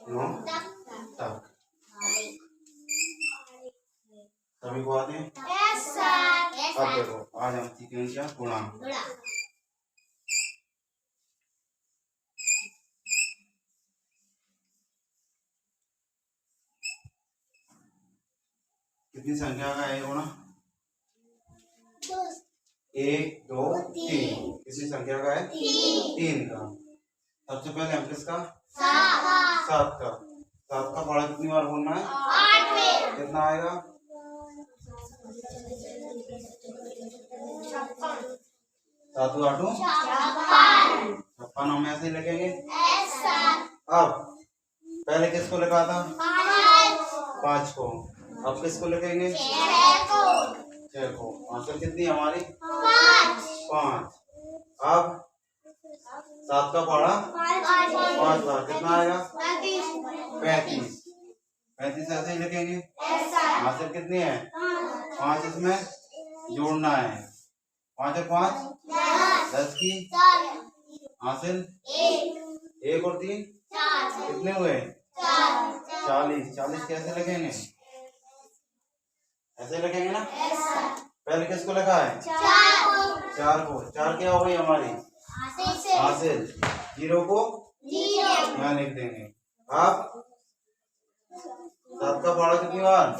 9 तक। सभी को आते हैं? अब देखो आज हम सीखेंगे क्या गुणांक। कितनी संख्या का है गुणा? 1 2 3। कितनी संख्या का है? 3 का। सबसे पहले हम किसका? 7 का। 7 का पढ़ा कितनी बार बोलना है? 8 में। कितना आएगा? 7 8 56 हम ऐसे ही लिखेंगे। अब पहले किसको लिखा था? 5 को। अब किसको लिखेंगे? 6 को। आंसर कितनी हमारी? 5। अब 7 का पढ़ा 5 बार कितना आएगा? 35। 35 ऐसे ही लिखेंगे। आंसर कितनी है? 5 इसमें जोड़ना है। 5 और 5 10 की हासिल 1 और 3 कितने हुए? 40। 40 कैसे लिखेंगे? ऐसे लिखेंगे ना। पहले किसको लिखा है? 4 को। 4 क्या हो गई हमारी? हासिल। 0 को यहाँ लिख देंगे। अब 7 का पढ़ा कितनी बार?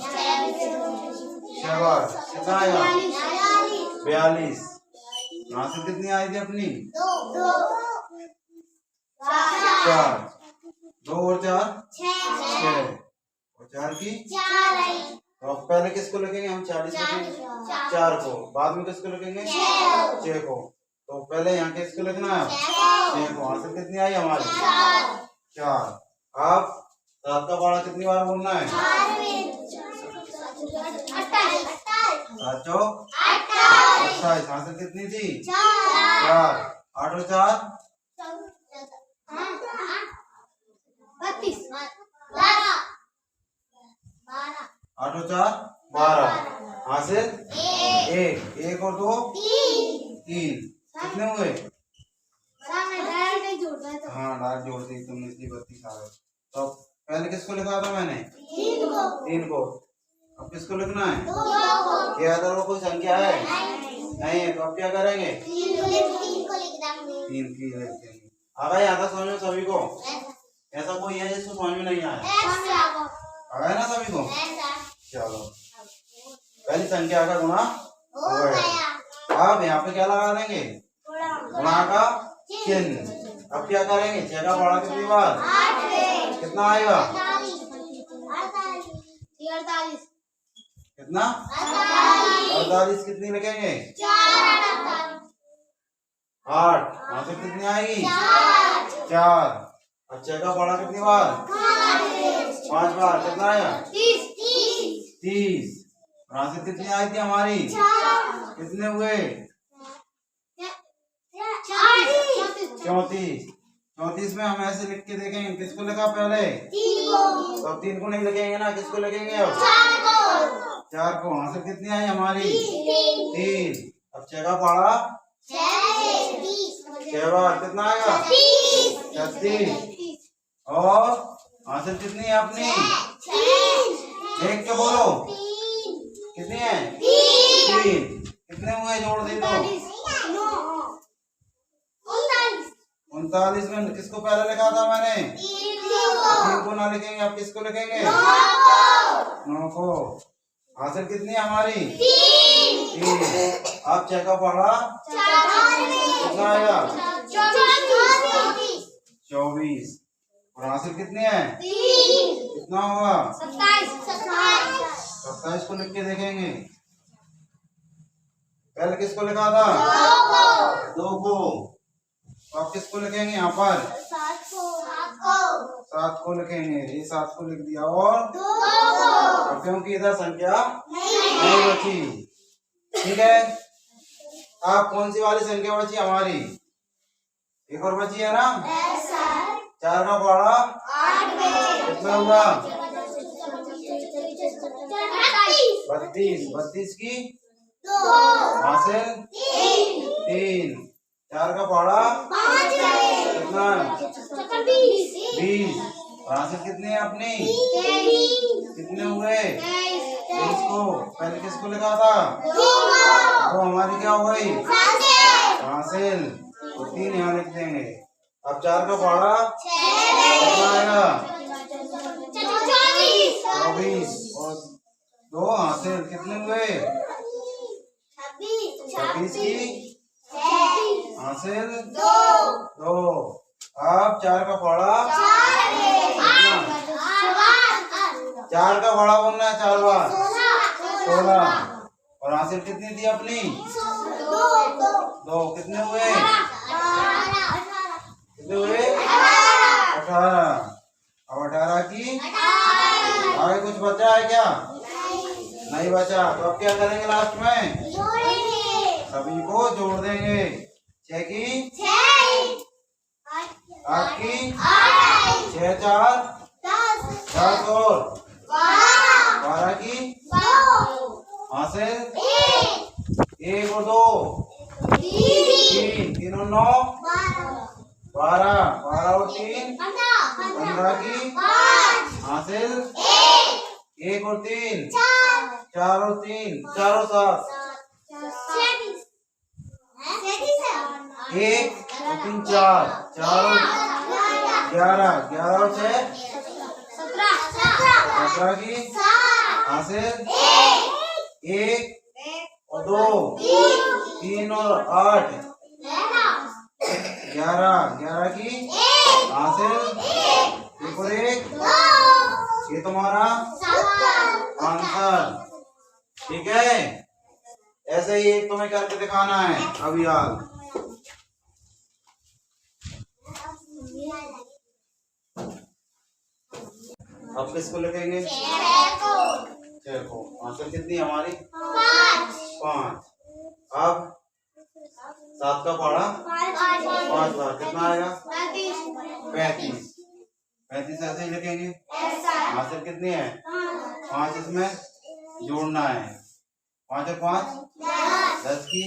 6 बार कितना आएगा? 42। हासिल कितनी आई थी अपनी? 4। 2 और 4 6 और 4 की। तो पहले किसको लिखेंगे हम? 40 लिखेंगे 4 को। बाद में किसको लिखेंगे? 6 को। तो पहले यहाँ किसको लिखना है? 6 को। आंसर कितनी आई हमारी? 4। अब 7 का पढ़ा कितनी बार बोलना है? 7 चौक 28। आंसर कितनी थी? 4। 8 और 4 8 और 4 12। हासिल 1। 1 और 2 3। कितने हुए? हाँ डायरेक्ट जोड़ दी तुमने इसलिए 32 आ गए। तो पहले किसको लिखा था मैंने? 3 को। अब किसको लिखना है? क्या था? वो कोई संख्या है? नहीं है। तो अब क्या करेंगे? 3 की लिख देंगे। आ गया यहाँ था समझ में सभी को? ऐसा कोई है जिसको समझ में नहीं आया? आ गया ना सभी को? चलो पहली संख्या का गुणा हो गया। अब यहाँ पे क्या लगा देंगे? गुणा का चिन्ह। अब क्या करेंगे? 6 का पढ़ा कितनी बार? कितना आएगा? कितना? 48। कितनी लिखेंगे? 8। आंसर कितनी आएगी? 4। अब 6 का पढ़ा कितनी बार? 5 बार कितना आया? 30। आंसर कितनी आई थी हमारी? कितने हुए? 34। 34 में हम ऐसे लिख के देखेंगे। किसको लिखा पहले? तो अब 3 को नहीं लिखेंगे ना। किसको लिखेंगे अब? 4 को। आंसर कितनी आई हमारी? 3। अब 6 का पढ़ा 6 बार कितना आएगा? 36। और आंसर कितनी है अपनी? देख के बोलो कितनी है? 3। कितने हुए? जोड़ दे दो। 39 में किसको पहले लिखा था मैंने? 3 को ना लिखेंगे। अब किसको लिखेंगे? 9 को। हासिल कितनी है हमारी? 3। अब 6 का पढ़ा कितना आएगा? 24। और हासिल कितनी है? कितना होगा? 27 को लिख के देखेंगे। पहले किसको लिखा था? 2 को। तो आप किसको लिखेंगे यहाँ पर? 7 को लिखेंगे। ये 7 को लिख दिया। और क्योंकि इधर संख्या नहीं बची। ठीक है। अब कौन सी वाली संख्या बची हमारी? एक और बची है ना। 4 का पढ़ा कितना हुआ? 32। 32 की हासिल 3। 4 का पढ़ा कितना? 20। और हासिल कितनी है अपनी? कितने हुए? 23 को पहले किसको लिखा था? तो हमारी क्या हो गई? हासिल। तो 3 यहाँ लिख देंगे। अब 4 का पहाड़ा कितना आएगा? 24 और 2 हासिल कितने हुए? 26 की हासिल 2। अब 4 का पहाड़ा 4 का पहाड़ा बोलना है 4 बार 16 और हासिल कितनी थी अपनी? 2 कितने हुए? कितने हुए? 18। अब 18 की आगे कुछ बचा है क्या? नहीं बचा। तो अब क्या करेंगे लास्ट में? सभी को जोड़ देंगे। 6 की 8 की 6 4 10 और 12 की हासिल 1 और 2 3 और 9 12 और 3 15 की हासिल 1 और 3 4 और 3 4 और 7 1 और 3 4 4 और 11 और 6 17 की हासिल 1 और 2 3 और 8 11 की हासिल 1 और 1 ये तुम्हारा आंसर। ठीक है, ऐसे ही एक तुम्हें करके दिखाना है अभी हाल। अब किसको लिखेंगे? 6 को। आंसर कितनी हमारी? 5। अब 7 का पहाड़ा 5 बार कितना आएगा? 35। 35 ऐसे ही लिखेंगे। आंसर कितनी है? 5 इसमें जोड़ना है। 5 और 5 10 की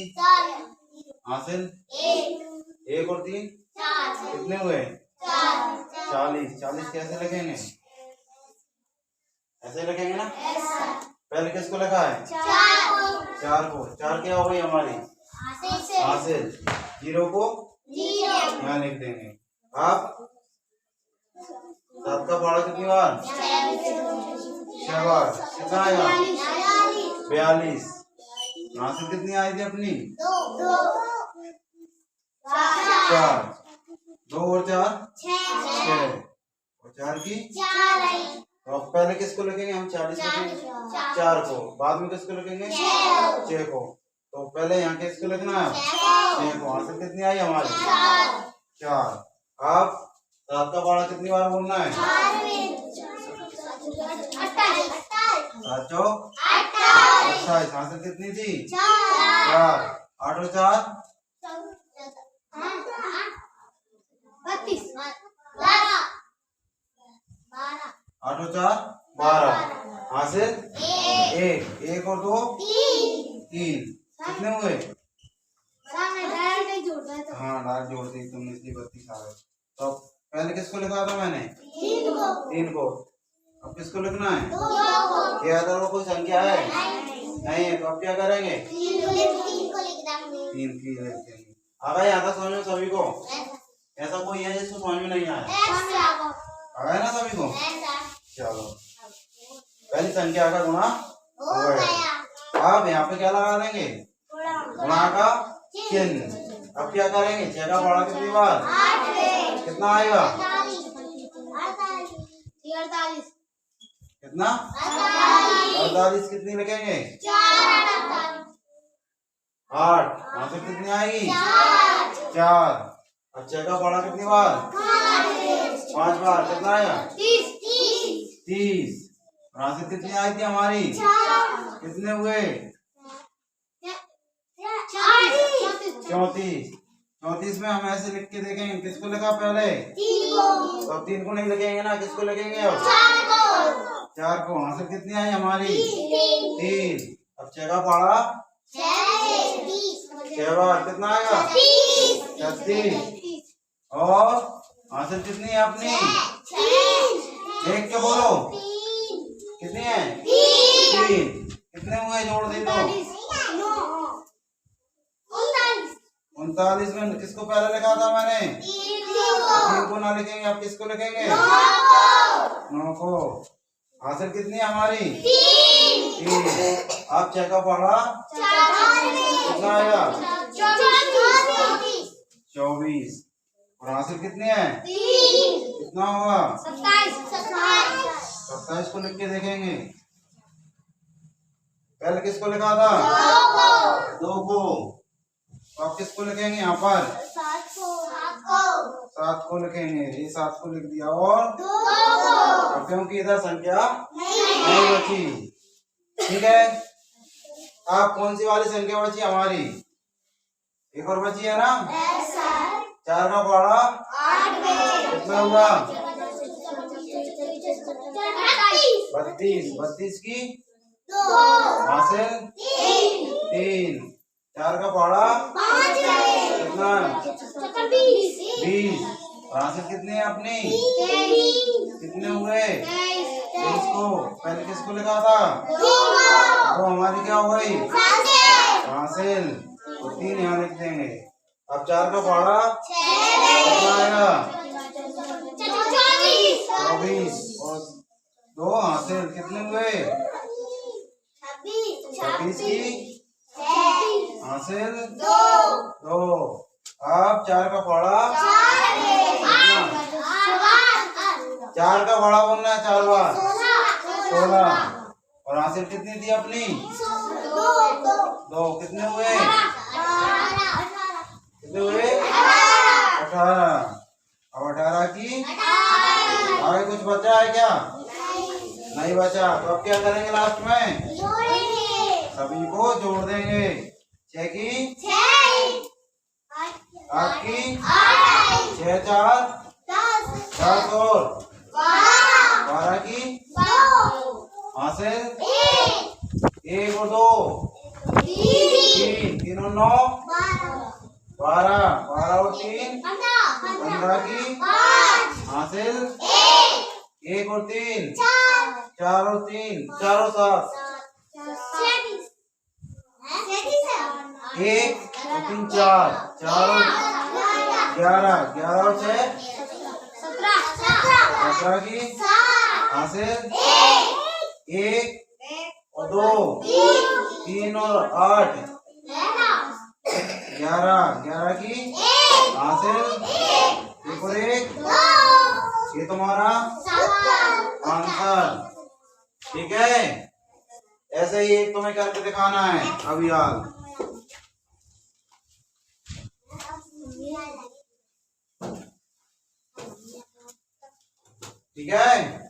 हासिल 1 और 3 कितने हुए? 40। 40 कैसे लिखेंगे? ऐसे लिखेंगे ना। पहले किसको लिखा है? 4 को। 4 क्या हो गई हमारी? हासिल। 0 को यहाँ लिख देंगे। अब 7 का पहाड़ा कितनी बार? 6 बार कितना आएगा? 42। हासिल कितनी आई थी अपनी? 4। 2 और 4 6 और 4 की तो अब पहले किसको लिखेंगे हम? 40 लिखेंगे 4 को। बाद में किसको लिखेंगे? 6 को। तो पहले यहाँ किसको लिखना है? 6 को। हासिल कितनी आई हमारी? 4। अब 7 का पहाड़ा कितनी बार बोलना है? 7 चौक 28। हासिल कितनी थी? 4। 8 और 4 8 और 4 12। हासिल 1 और 2 3 कितने हुए? हाँ डार्क जोड़ते ही तुमने इसलिए 32 आ गए। तो पहले किसको लिखा था मैंने? 3 को। अब किसको लिखना है? क्या था वो? कोई संख्या है? नहीं है। तो अब क्या करेंगे? 3 की लिख देंगे। आ गया यहाँ समझ में सभी को? ऐसा कोई है जिसको समझ में नहीं आया? आ गया ना सभी को? चलो पहली संख्या का गुणा हो गया। अब यहाँ पे क्या लगा देंगे? गुणा का चिन्ह। अब क्या करेंगे? 6 का पहाड़ा कितनी बार? कितना आएगा? कितना? 48। कितनी लिखेंगे? 8। हासिल कितनी आएगी? 4। अब 6 का पहाड़ा कितनी बार? 5 बार कितना आएगा? 30। हासिल कितनी आई थी हमारी? कितने हुए? 34। 34 में हम ऐसे लिख के देखेंगे। किसको लिखा पहले? 3 को। तो अब 3 को नहीं लिखेंगे ना। किसको लिखेंगे? अब 4 को। हासिल कितनी आई हमारी? 3। अब 6 का पहाड़ा 6 बार कितना आएगा? 36। और हासिल कितनी है अपनी? देख के बोलो। कितने हैं? 3। कितने हुए जोड़ दे दो। 39 में किसको पहले लिखा था मैंने? 3 को ना लिखेंगे, आप किसको लिखेंगे? 9 को। हासिल कितनी है हमारी? 3। आप छह का पढ़ा कितना आया? 24। और हासिल कितनी है? 3। कितना होगा? 27। 27 को लिख के देखेंगे। पहले किसको लिखा था? 2 को। तो आप किसको लिखेंगे यहाँ पर? 7 को लिखेंगे। ये 7 को लिख दिया। और 2 क्योंकि इधर संख्या नहीं बची। ठीक है, आप कौन सी वाली संख्या बची हमारी? एक और बची है ना? 4 का पहाड़ा कितना हुआ? 32। 32 की हासिल 3। 4 का पहाड़ा कितना? 20। हासिल कितनी है अपनी? कितने हुए? 23 को। पहले किसको लिखा था? तो हमारी क्या हो गई? हासिल। तो 3 यहाँ लिख देंगे। अब 4 का पहाड़ा कितना आएगा? 24। और 2 हासिल कितने हुए? 26 की हासिल 2। अब 4 का पहाड़ा 4 का पहाड़ा बोलना है 4 बार। 16। और हासिल कितनी थी अपनी? 2। कितने हुए? कितने हुए? 18। अब 18 की आगे कुछ बचा है क्या? नहीं बचा। तो अब क्या करेंगे लास्ट में? सभी को जोड़ देंगे। 6 की 8 की 6 4 10 और 12 की हासिल 1 और 2 3 और 9 12 और 3 15 की हासिल 1 और 3 4 और 3 4 और 7 1 और 3 4 4 और 11 11 और 6 17 की हासिल 1 और 2 3 और 8 11 की हासिल 1 और 1। ये तुम्हारा आंसर। ठीक है, ऐसे ही एक तुम्हें करके दिखाना है अभी यार। ठीक है।